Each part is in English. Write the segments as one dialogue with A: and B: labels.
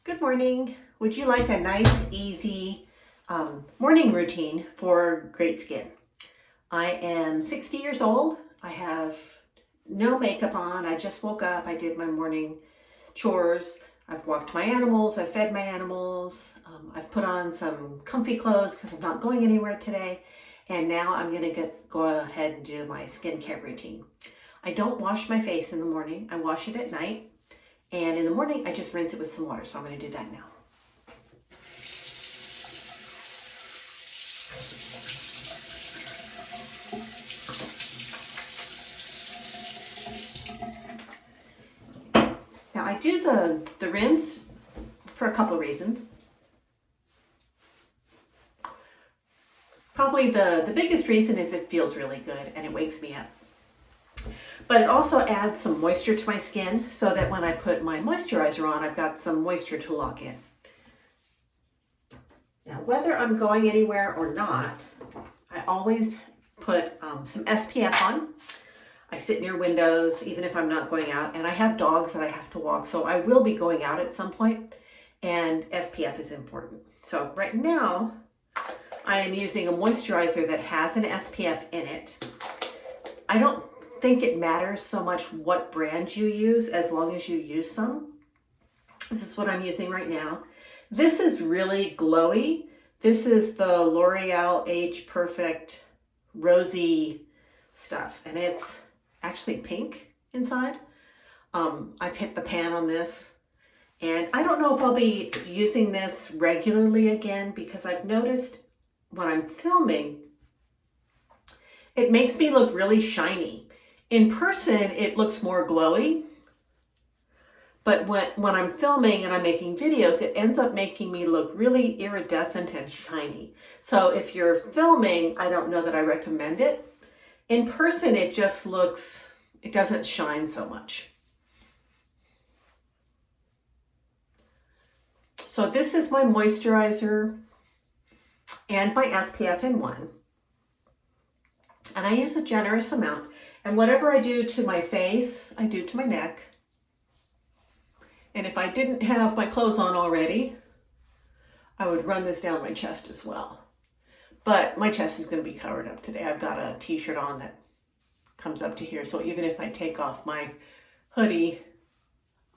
A: Good morning. Would you like a nice, easy morning routine for great skin? I am 60 years old. I have no makeup on. I just woke up. I did my morning chores. I've walked my animals. I've fed my animals. I've put on some comfy clothes because I'm not going anywhere today. And now I'm going to go ahead and do my skincare routine. I don't wash my face in the morning. I wash it at night. And in the morning, I just rinse it with some water. So I'm going to do that now. Now I do the rinse for a couple of reasons. Probably the biggest reason is it feels really good and it wakes me up. But it also adds some moisture to my skin so that when I put my moisturizer on, I've got some moisture to lock in. Now, whether I'm going anywhere or not, I always put some SPF on. I sit near windows, even if I'm not going out, and I have dogs that I have to walk, so I will be going out at some point, and SPF is important. So right now, I am using a moisturizer that has an SPF in it. I don't think it matters so much what brand you use as long as you use some. This is what I'm using right now. This is really glowy. This is the L'Oreal Age Perfect Rosy stuff, and it's actually pink inside. I've hit the pan on this, and I don't know if I'll be using this regularly again because I've noticed when I'm filming, it makes me look really shiny. In person, it looks more glowy, but when I'm filming and I'm making videos, it ends up making me look really iridescent and shiny. So if you're filming, I don't know that I recommend it. In person, it just looks, it doesn't shine so much. So this is my moisturizer and my SPF in one. And I use a generous amount. And whatever I do to my face, I do to my neck. And if I didn't have my clothes on already, I would run this down my chest as well. But my chest is going to be covered up today. I've got a t-shirt on that comes up to here. So even if I take off my hoodie,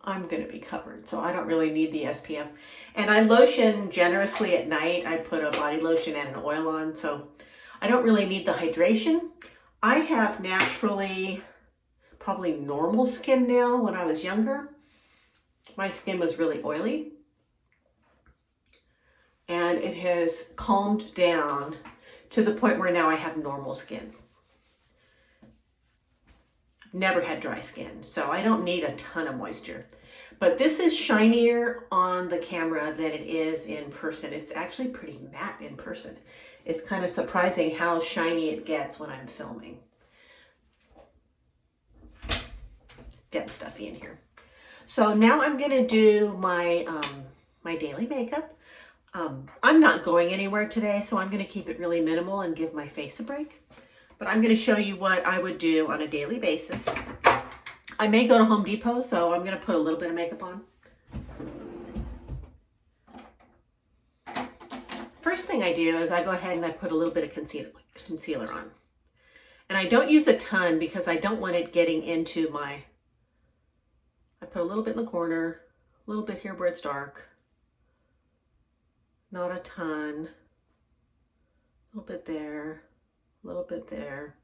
A: I'm going to be covered. So I don't really need the SPF. And I lotion generously at night. I put a body lotion and an oil on. So I don't really need the hydration. I have naturally probably normal skin now. When I was younger, my skin was really oily. And it has calmed down to the point where now I have normal skin. I've never had dry skin, so I don't need a ton of moisture. But this is shinier on the camera than it is in person. It's actually pretty matte in person. It's kind of surprising how shiny it gets when I'm filming. Getting stuffy in here. So now I'm going to do my my daily makeup. I'm not going anywhere today, so I'm going to keep it really minimal and give my face a break. But I'm going to show you what I would do on a daily basis. I may go to Home Depot, so I'm going to put a little bit of makeup on. First thing I do is I go ahead and I put a little bit of concealer on. And I don't use a ton because I don't want it getting into my... I put a little bit in the corner, a little bit here where it's dark. Not a ton. A little bit there, a little bit there.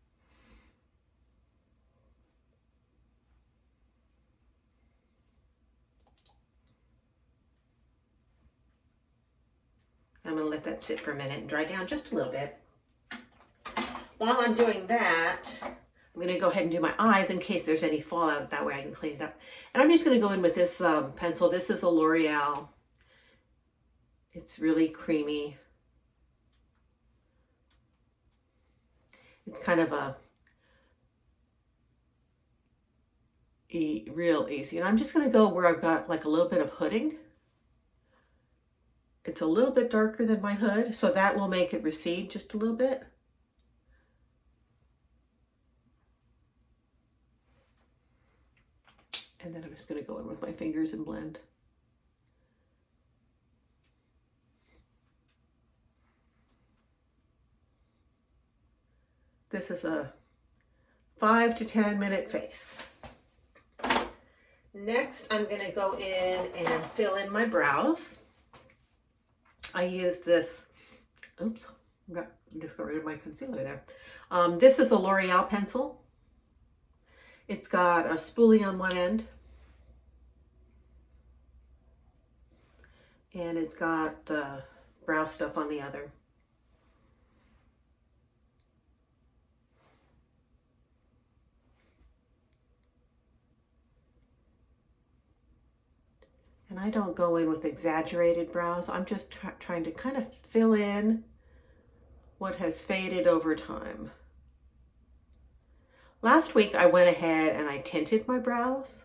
A: I'm going to let that sit for a minute and dry down just a little bit. While I'm doing that, I'm going to go ahead and do my eyes in case there's any fallout. That way I can clean it up. And I'm just going to go in with this pencil. This is a L'Oreal. It's really creamy. It's kind of a real easy. And I'm just going to go where I've got like a little bit of hooding. It's a little bit darker than my hood, so that will make it recede just a little bit. And then I'm just going to go in with my fingers and blend. This is a 5 to 10 minute face. Next, I'm going to go in and fill in my brows. I use this, oops, just got rid of my concealer there. This is a L'Oreal pencil. It's got a spoolie on one end. And it's got the brow stuff on the other. And I don't go in with exaggerated brows. I'm just trying to kind of fill in what has faded over time. Last week I went ahead and I tinted my brows,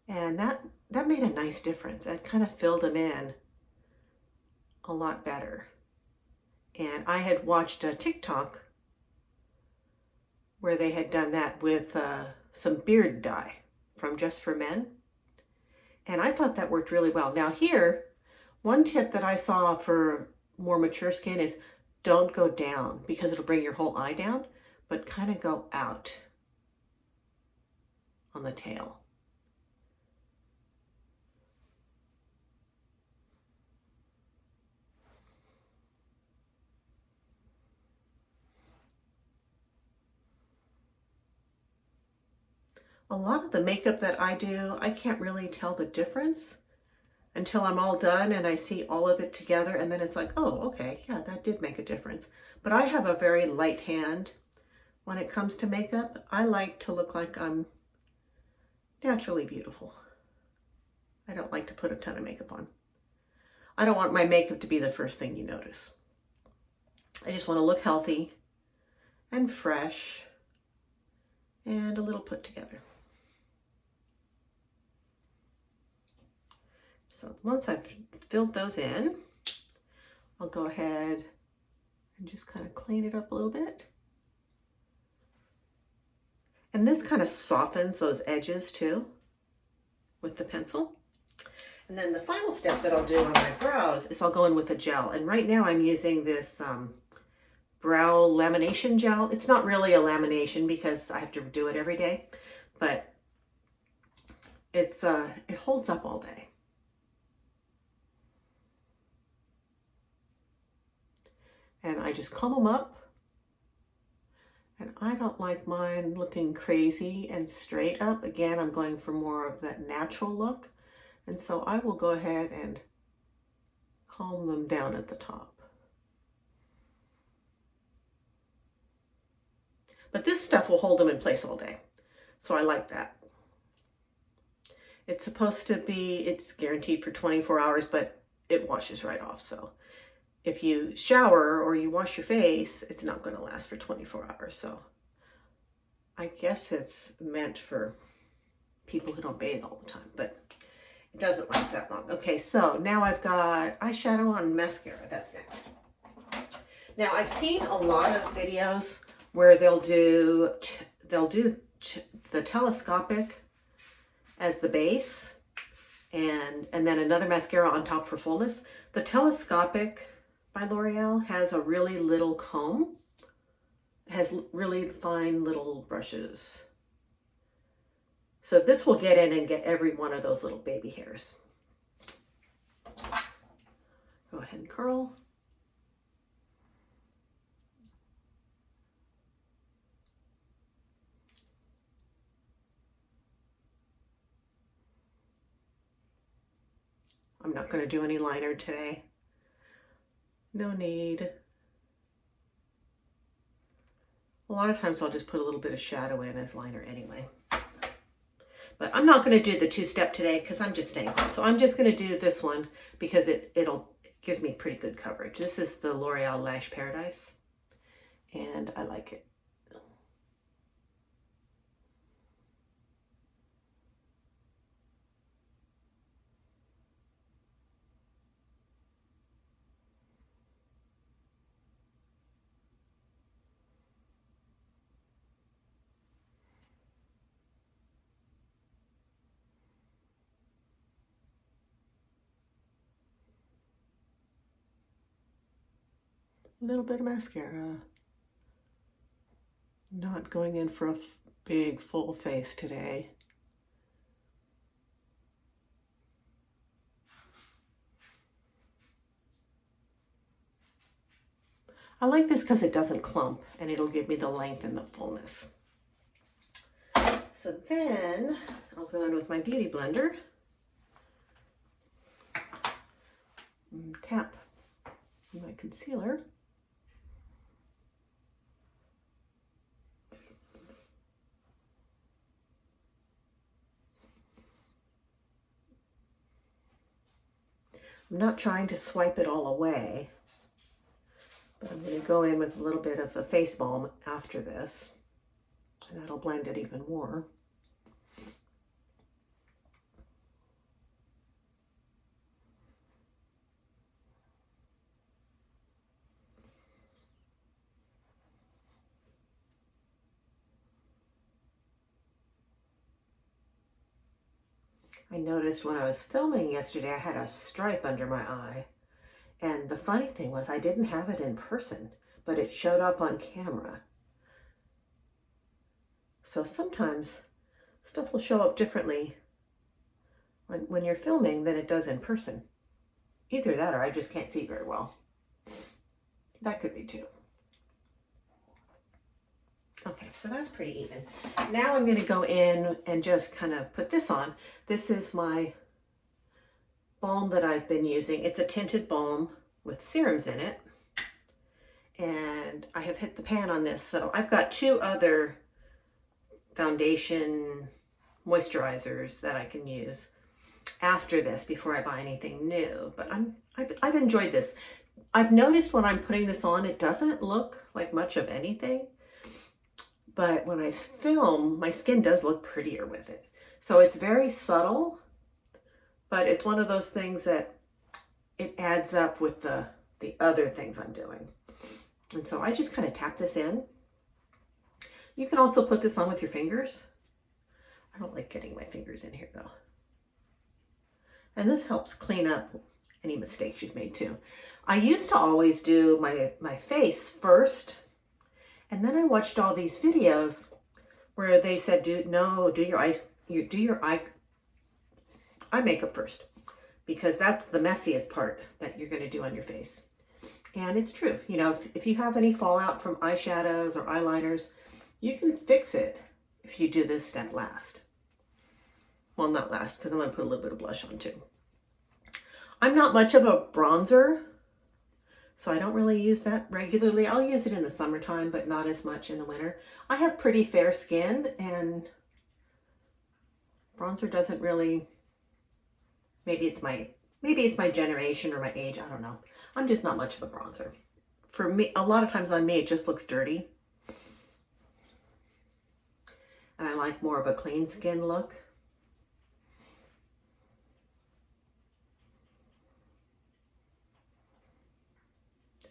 A: and that made a nice difference. It kind of filled them in a lot better. And I had watched a TikTok where they had done that with some beard dye from Just for Men. And I thought that worked really well. Now here, one tip that I saw for more mature skin is don't go down because it'll bring your whole eye down, but kind of go out on the tail. A lot of the makeup that I do, I can't really tell the difference until I'm all done and I see all of it together, and then it's like, oh, okay, yeah, that did make a difference. But I have a very light hand when it comes to makeup. I like to look like I'm naturally beautiful. I don't like to put a ton of makeup on. I don't want my makeup to be the first thing you notice. I just want to look healthy and fresh and a little put together. So once I've filled those in, I'll go ahead and just kind of clean it up a little bit. And this kind of softens those edges too with the pencil. And then the final step that I'll do on my brows is I'll go in with a gel. And right now I'm using this brow lamination gel. It's not really a lamination because I have to do it every day, but it holds up all day. And I just comb them up, and I don't like mine looking crazy and straight up. Again, I'm going for more of that natural look, and so I will go ahead and comb them down at the top. But this stuff will hold them in place all day, so I like that. It's supposed to be, it's guaranteed for 24 hours, but it washes right off, so if you shower or you wash your face, it's not going to last for 24 hours. So I guess it's meant for people who don't bathe all the time, but it doesn't last that long. Okay, so now I've got eyeshadow on, mascara. That's next. Now I've seen a lot of videos where they'll do the telescopic as the base and then another mascara on top for fullness. The telescopic by L'Oreal has a really little comb. It has really fine little brushes. So this will get in and get every one of those little baby hairs. Go ahead and curl. I'm not going to do any liner today. No need. A lot of times I'll just put a little bit of shadow in as liner anyway. But I'm not going to do the two-step today because I'm just staying home. So I'm just going to do this one because it gives me pretty good coverage. This is the L'Oreal Lash Paradise, and I like it. A little bit of mascara. Not going in for a big full face today. I like this because it doesn't clump and it'll give me the length and the fullness. So then I'll go in with my Beauty Blender. And tap my concealer. I'm not trying to swipe it all away, but I'm going to go in with a little bit of a face balm after this, and that'll blend it even more. I noticed when I was filming yesterday, I had a stripe under my eye. And the funny thing was I didn't have it in person, but it showed up on camera. So sometimes stuff will show up differently when you're filming than it does in person. Either that or I just can't see very well. That could be too. Okay, so that's pretty even. Now I'm going to go in and just kind of put this on. This is my balm that I've been using. It's a tinted balm with serums in it. And I have hit the pan on this. So I've got 2 other foundation moisturizers that I can use after this before I buy anything new. But I've enjoyed this. I've noticed when I'm putting this on, it doesn't look like much of anything. But when I film, my skin does look prettier with it. So it's very subtle, but it's one of those things that it adds up with the other things I'm doing. And so I just kind of tap this in. You can also put this on with your fingers. I don't like getting my fingers in here though. And this helps clean up any mistakes you've made too. I used to always do my face first. And then I watched all these videos where they said, do your eye makeup first, because that's the messiest part that you're going to do on your face. And it's true. You know, if you have any fallout from eyeshadows or eyeliners, you can fix it if you do this step last. Well, not last, because I'm going to put a little bit of blush on too. I'm not much of a bronzer, so I don't really use that regularly. I'll use it in the summertime, but not as much in the winter. I have pretty fair skin, and bronzer doesn't really, maybe it's my generation or my age, I don't know. I'm just not much of a bronzer. For me, a lot of times on me, it just looks dirty. And I like more of a clean skin look.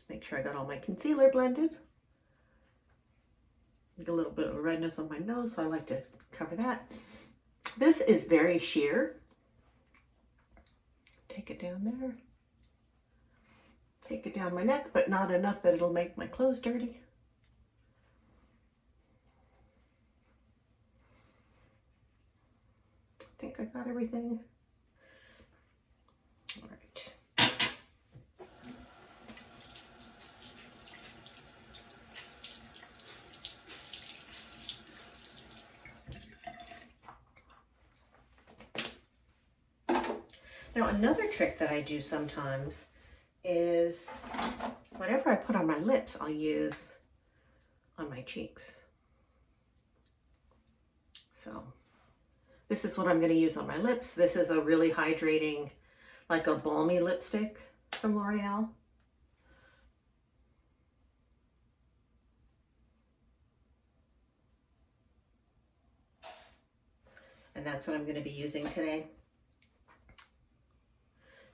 A: Make sure I got all my concealer blended. Get a little bit of redness on my nose, so I like to cover that. This is very sheer. Take it down there. Take it down my neck, but not enough that it'll make my clothes dirty. I think I got everything. All right. Now, another trick that I do sometimes is whatever I put on my lips, I'll use on my cheeks. So this is what I'm going to use on my lips. This is a really hydrating, like a balmy lipstick from L'Oreal. And that's what I'm going to be using today.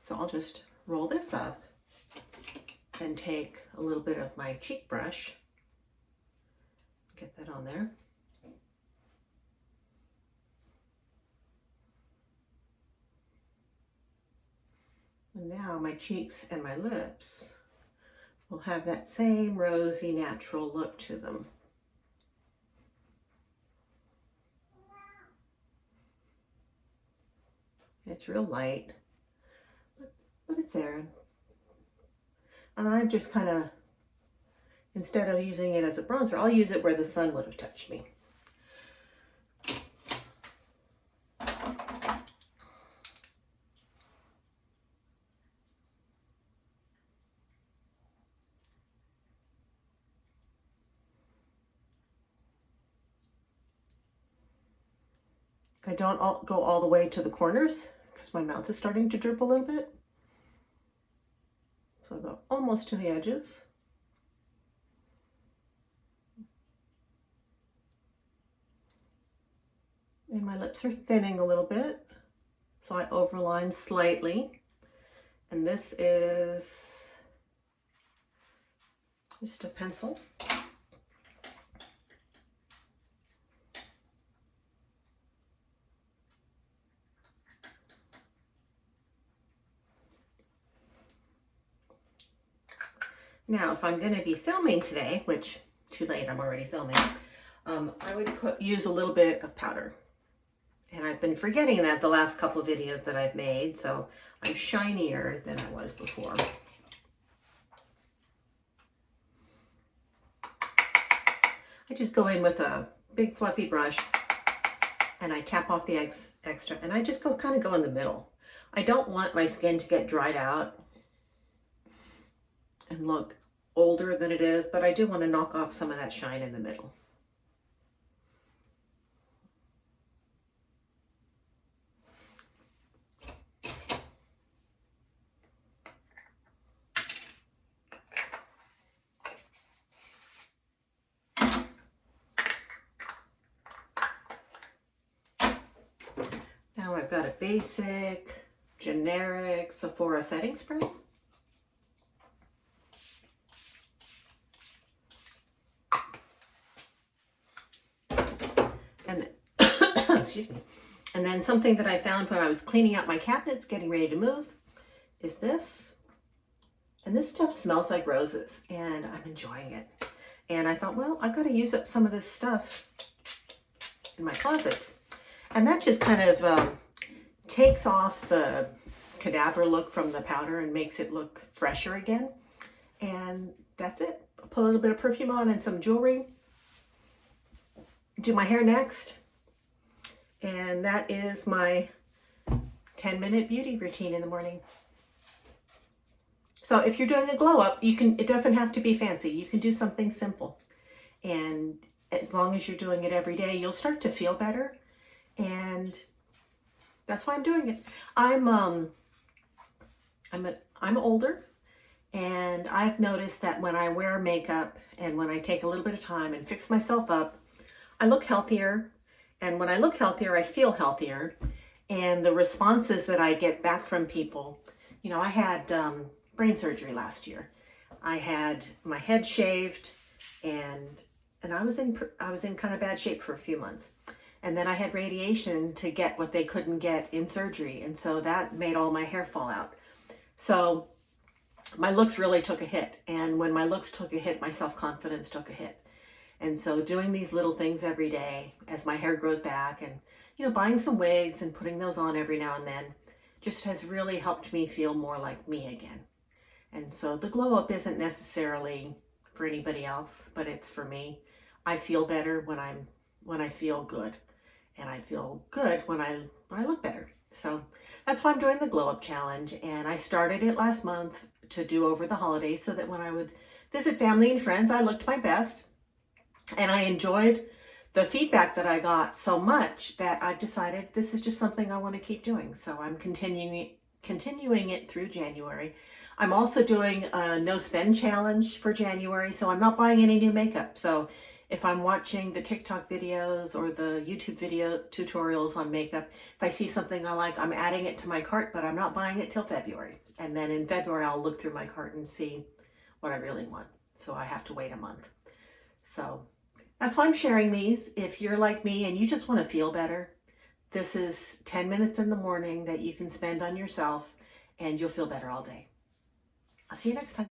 A: So I'll just roll this up and take a little bit of my cheek brush, get that on there. And now my cheeks and my lips will have that same rosy natural look to them. It's real light, but it's there. And I'm just kind of, instead of using it as a bronzer, I'll use it where the sun would have touched me. I don't go all the way to the corners because my mouth is starting to droop a little bit. So I'll go almost to the edges. And my lips are thinning a little bit, so I overline slightly. And this is just a pencil. Now, if I'm going to be filming today, which too late, I'm already filming, I would use a little bit of powder. And I've been forgetting that the last couple of videos that I've made, so I'm shinier than I was before. I just go in with a big fluffy brush and I tap off the extra, and I just kind of go in the middle. I don't want my skin to get dried out and look older than it is, but I do want to knock off some of that shine in the middle. Now I've got a basic, generic Sephora setting spray. And then, excuse me. And then something that I found when I was cleaning out my cabinets, getting ready to move, is this. And this stuff smells like roses, and I'm enjoying it. And I thought, well, I've got to use up some of this stuff in my closets. And that just kind of takes off the cadaver look from the powder and makes it look fresher again. And that's it. I'll put a little bit of perfume on and some jewelry. Do my hair next. And that is my 10-minute beauty routine in the morning. So if you're doing a glow up, it doesn't have to be fancy. You can do something simple. And as long as you're doing it every day, you'll start to feel better. And that's why I'm doing it. I'm older, and I've noticed that when I wear makeup and when I take a little bit of time and fix myself up, I look healthier. And when I look healthier, I feel healthier. And the responses that I get back from people, you know, I had brain surgery last year. I had my head shaved, and I was in kind of bad shape for a few months. And then I had radiation to get what they couldn't get in surgery. And so that made all my hair fall out. So my looks really took a hit. And when my looks took a hit, my self-confidence took a hit. And so doing these little things every day as my hair grows back, and, you know, buying some wigs and putting those on every now and then just has really helped me feel more like me again. And so the glow up isn't necessarily for anybody else, but it's for me. I feel better when I feel good. And I feel good when I look better. So that's why I'm doing the Glow Up Challenge. And I started it last month to do over the holidays so that when I would visit family and friends, I looked my best. And I enjoyed the feedback that I got so much that I decided this is just something I want to keep doing. So I'm continuing it through January. I'm also doing a no spend challenge for January. So I'm not buying any new makeup. So if I'm watching the TikTok videos or the YouTube video tutorials on makeup, if I see something I like, I'm adding it to my cart, but I'm not buying it till February. And then in February, I'll look through my cart and see what I really want. So I have to wait a month. So that's why I'm sharing these. If you're like me and you just want to feel better, this is 10 minutes in the morning that you can spend on yourself, and you'll feel better all day. I'll see you next time.